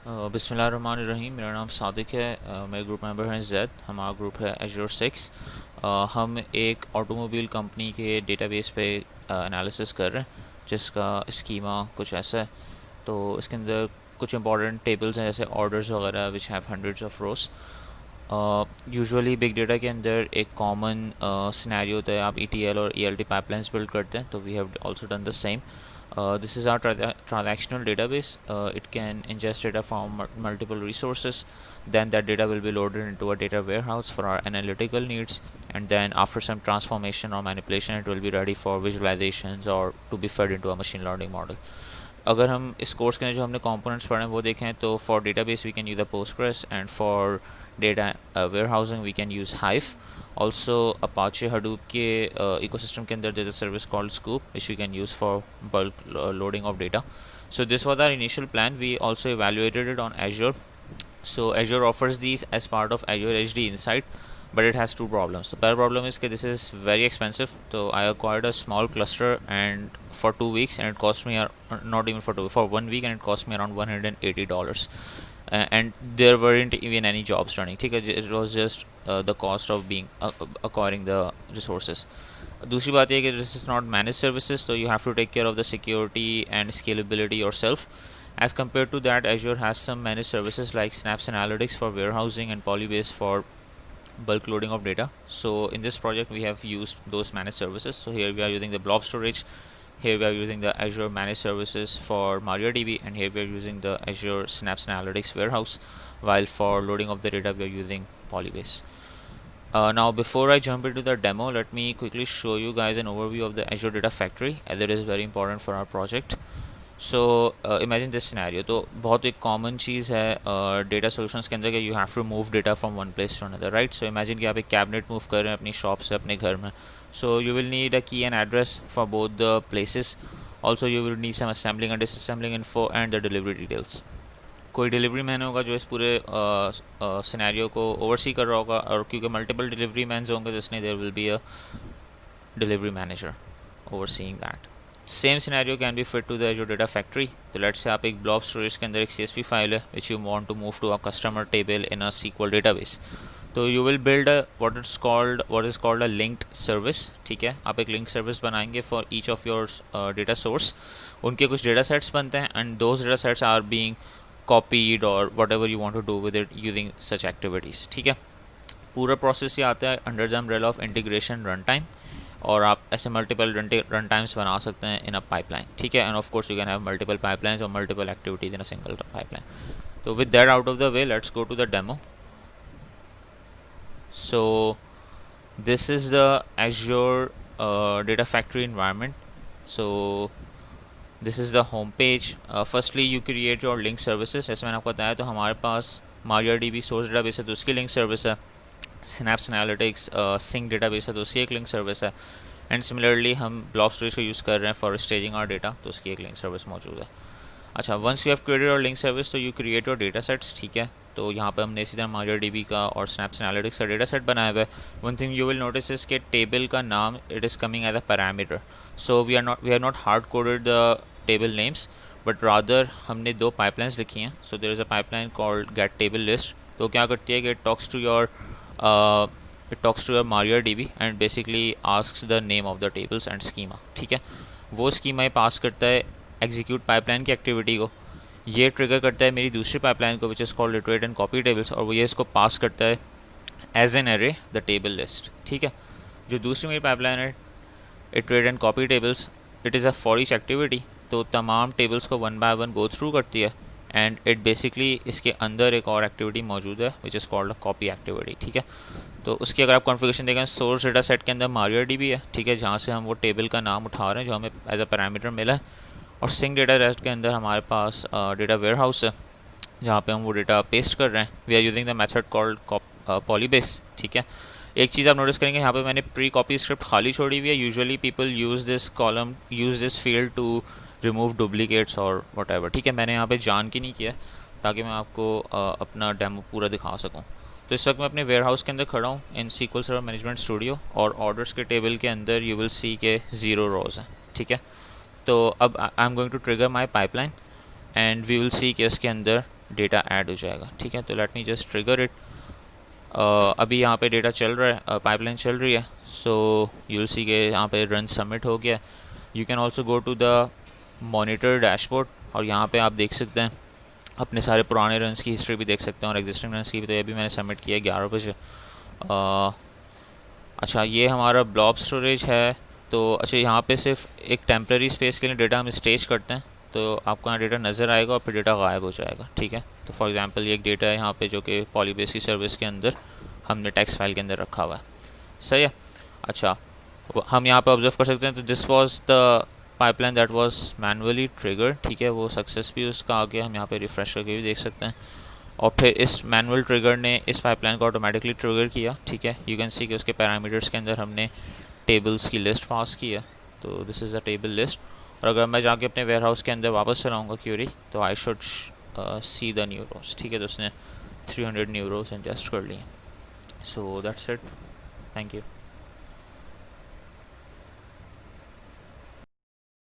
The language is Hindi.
बिस्मिल्लाहिर्रहमानिर्रहीम। मेरा नाम सादिक है। मेरे ग्रुप मेंबर हैं जैद। हमारा ग्रुप है Azure 6। हम एक ऑटोमोबाइल कंपनी के डेटाबेस पे एनालिसिस कर रहे हैं, जिसका स्कीमा कुछ ऐसा है। तो इसके अंदर कुछ इंपॉर्टेंट टेबल्स हैं, जैसे ऑर्डर्स वगैरह which have hundreds of rose. Usually big data के अंदर एक कॉमन सिनेरियो होता है, आप ETL और ELT पाइपलाइंस बिल्ड करते हैं, तो we have also done the same. This is our transactional database. It can ingest data from multiple resources. Then that data will be loaded into a data warehouse for our analytical needs. And then after some transformation or manipulation, it will be ready for visualizations or to be fed into a machine learning model. अगर हम इस कोर्स के जो हमने कंपोनेंट्स पढ़े हैं वो देखें, तो for database we can use the Postgres, and for data warehousing we can use Hive. Also Apache Hadoop के इकोसिस्टम के अंदर there's a service called Scoop which we can use for bulk loading of data. So this was our initial plan. We also evaluated it on Azure. So Azure offers these as part of Azure HD Insight, but it has two problems. The first problem is that this is very expensive. So I acquired a small cluster and for 2 weeks, and it cost me not even for 1 week, and it cost me around $180. And there weren't even any jobs running. It was just the cost of being acquiring the resources. दूसरी बात है कि this is not managed services, so you have to take care of the security and scalability yourself. As compared to that, Azure has some managed services like Snaps Analytics for warehousing and Polybase for bulk loading of data. So in this project we have used those managed services. So here we are using the blob storage, here we are using the Azure managed services for MariaDB, and here we are using the Azure Snaps Analytics warehouse, while for loading of the data we are using Polybase. Now before I jump into the demo, let me quickly show you guys an overview of the Azure Data Factory, as it is very important for our project. So imagine this scenario. तो बहुत एक कॉमन चीज़ है डेटा सॉल्यूशंस के अंदर कि you have to move data from one place to another, right. So imagine कि आप एक कैबिनेट मूव कर रहे हैं अपनी शॉप से अपने घर में. So you will need a key and address for both the places. Also you will need some assembling and disassembling info and the delivery details. कोई डिलीवरी मैन होगा जो इस पूरे सिनेरियो को ओवरसी कर रहा होगा, और क्योंकि मल्टीपल डिलीवरी मैन्स होंगे तो इसलिए there will be a delivery manager overseeing that. Same scenario can be fit to the Azure Data Factory. So let's say आप एक blob storage के अंदर एक CSV फाइल है which you want to move to a customer table in a SQL database. तो you will build a what is called a linked service. ठीक है, आप एक link service बनाएंगे for each of your data source. उनके कुछ data sets बनते हैं, and those data sets are being copied or whatever you want to do with it using such activities. ठीक है, पूरा प्रोसेस ये आता है under the umbrella of integration run time, और आप ऐसे मल्टीपल रन टाइम्स बना सकते हैं इन अ पाइपलाइन. ठीक है, and of course you can have multiple pipelines और multiple activities in a single pipeline. तो with that out of the way, let's go to the demo. So this is the Azure Data Factory environment. So this is the home page. Firstly you create your link services. जैसे मैंने आपको बताया, तो हमारे पास MariaDB सोर्स डेटाबेस है तो उसकी लिंक सर्विस है. Snaps Analytics Sync डेटाबेस है तो उसकी एक लिंक सर्विस है. एंड सिमिलरली हम ब्लॉब स्टोरेज को यूज़ कर रहे हैं फॉर स्टेजिंग आवर डेटा, तो उसकी एक लिंक सर्विस मौजूद है. अच्छा, once you have created your link service, तो you create your data sets. ठीक है, तो यहाँ पे हमने इसी तरह MariaDB का और Snaps Analytics का डेटा सेट बनाया हुआ है. One thing you will notice is के टेबल का नाम it is coming as a parameter. So we have not hard coded the table names, but rather हमने दो पाइपलाइंस लिखी हैं. So there is a pipeline called get table list. तो क्या करती है कि it talks to your MariaDB and basically asks the name of the tables and schema. ठीक है, वो schema पास करता है execute pipeline की एक्टिविटी को. ये ट्रिगर करता है मेरी दूसरी पाइपलाइन को which is called iterate and copy tables, और वो ये इसको पास करता है as an array the table list. ठीक है, जो दूसरी मेरी पाइपलाइन है iterate and copy tables, it is a for each activity. तो तमाम टेबल्स को one by one go through करती है, एंड इट बेसिकली इसके अंदर एक और एक्टिविटी मौजूद है which is called a copy activity. ठीक है, तो उसकी अगर आप कॉन्फ़िगरेशन देखें, सोर्स डेटा सेट के अंदर MariaDB है. ठीक है, जहाँ से हम वो टेबल का नाम उठा रहे हैं जो हमें एज अ पैरामीटर मिला है. और सिंक डेटा सेट के अंदर हमारे पास डेटा वेयरहाउस है जहाँ पे हम वो डेटा पेस्ट कर रहे हैं. We are using the method called PolyBase. ठीक है, एक चीज़ आप नोटिस करेंगे यहाँ पे मैंने प्री कॉपी स्क्रिप्ट खाली छोड़ी हुई है. Usually people use this field to remove duplicates और वट एवर. ठीक है, मैंने यहाँ पे जान के नहीं किया ताकि मैं आपको अपना डेमो पूरा दिखा सकूँ. तो इस वक्त मैं अपने वेयरहाउस के अंदर खड़ा हूँ इन SQL सर्वर मैनेजमेंट स्टूडियो, और ऑर्डर्स के टेबल के अंदर यू विल सी के 0 रोज़ हैं. ठीक है, तो अब I am going to trigger my pipeline, and we will see कि इसके अंदर डेटा ऐड हो जाएगा। ठीक है, तो let me just trigger it. अभी यहाँ पे डेटा चल रहा है, पाइपलाइन चल रही है। सो यूल सी के यहाँ पे रन सबमिट हो गया। You can also go to the monitor dashboard और यहाँ पे आप देख सकते हैं अपने सारे पुराने रन्स की हिस्ट्री भी देख सकते हैं और एग्जिस्टिंग रन्स की भी। तो ये भी मैंने सबमिट किया 11 बजे। अच्छा, ये हमारा ब्लॉब स्टोरेज है। तो अच्छा, यहाँ पे सिर्फ एक टेम्प्रेरी स्पेस के लिए डेटा हम स्टेज करते हैं, तो आपको यहाँ डेटा नज़र आएगा और फिर डेटा गायब हो जाएगा। ठीक है, तो फॉर एग्जांपल ये एक डेटा है यहाँ पे जो कि पॉलीबेस की सर्विस के अंदर हमने टेक्स्ट फाइल के अंदर रखा हुआ है। सही है। अच्छा, हम यहाँ पे ऑब्जर्व कर सकते हैं, तो this was the pipeline that was manually trigger. ठीक है, वो सक्सेस भी उसका आ गया। हम यहाँ पे रिफ्रेश करके भी देख सकते हैं। और फिर इस मैनुअल ट्रिगर ने इस पाइपलाइन को ऑटोमेटिकली ट्रिगर किया। ठीक है, यू कैन सी कि उसके पैरामीटर्स के अंदर हमने टेबल्स की लिस्ट पास की है। तो this is the table list. और अगर मैं जाके अपने वेयर हाउस के अंदर वापस चलाऊँगा क्यूरी, तो I should see the new rows. ठीक है, तो उसने 300 न्यू रोज इंजेस्ट कर लिए। So that's it, thank you.